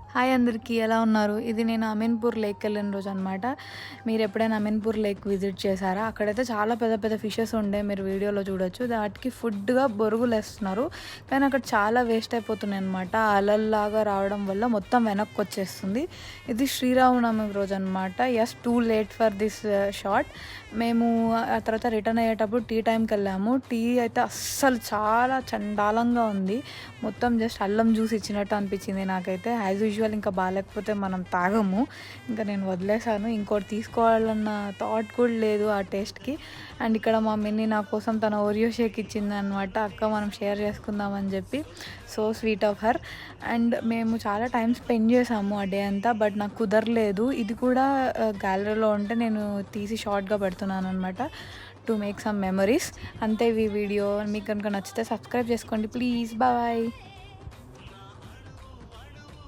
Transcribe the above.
Hi అందరికీ ఎలా ఉన్నారు? ఇది నేను అమీన్‌పూర్ లేక్‌కెళ్ళిన రోజనమాట. మీరెప్పుడైనా అమీన్‌పూర్ లేక్ విజిట్ చేశారా? అక్కడైతే చాలా పెద్ద పెద్ద ఫిషెస్ ఉండే మీరు వీడియోలో చూడొచ్చు. వాటికి ఫుడ్‌గా బొరుగులేస్తున్నారు. కానీ అక్కడ చాలా వేస్ట్ అయిపోతున్నాయనమాట. అలల్లాగా రావడం వల్ల మొత్తం వెనక్కొచ్చేస్తుంది. ఇది శ్రీరామనవమి రోజనమాట. Yes too late for this shot. మేము ఆ తర్వాత రిటర్న్ అయ్యేటప్పుడు టీ టైంకెళ్ళాము. టీ అయితే అస్సలు చాలా చండాలంగా ఉంది. మొత్తం జస్ట్ అల్లం జ్యూస్ ఇచ్చినట్టు అనిపించింది నాకైతే. యాజ్ యూజువల్ ఇంకా బాలేకపోతే మనం తాగము. ఇంకా నేను వదిలేసాను. ఇంకోటి తీసుకోవాలన్న థాట్ కూడా లేదు ఆ టేస్ట్‌కి. అండ్ ఇక్కడ మా మిన్ని నా కోసం తన ఓరియో షేక్ ఇచ్చిందనమాట. అక్క మనం షేర్ చేసుకుందాం అని చెప్పి. So sweet of her. And మేము చాలా టైం స్పెండ్ చేసాము ఆ డే అంతా. బట్ నాకు కుదరలేదు. ఇది కూడా గ్యాలరీలో ఉంటే నేను తీసి షార్ట్‌గా పెడుతున్నాననమాట. To make some memories. అంతే ఈ వీడియో. మీకు కనుక నచ్చితే సబ్స్క్రైబ్ చేసుకోండి ప్లీజ్. బాయ్.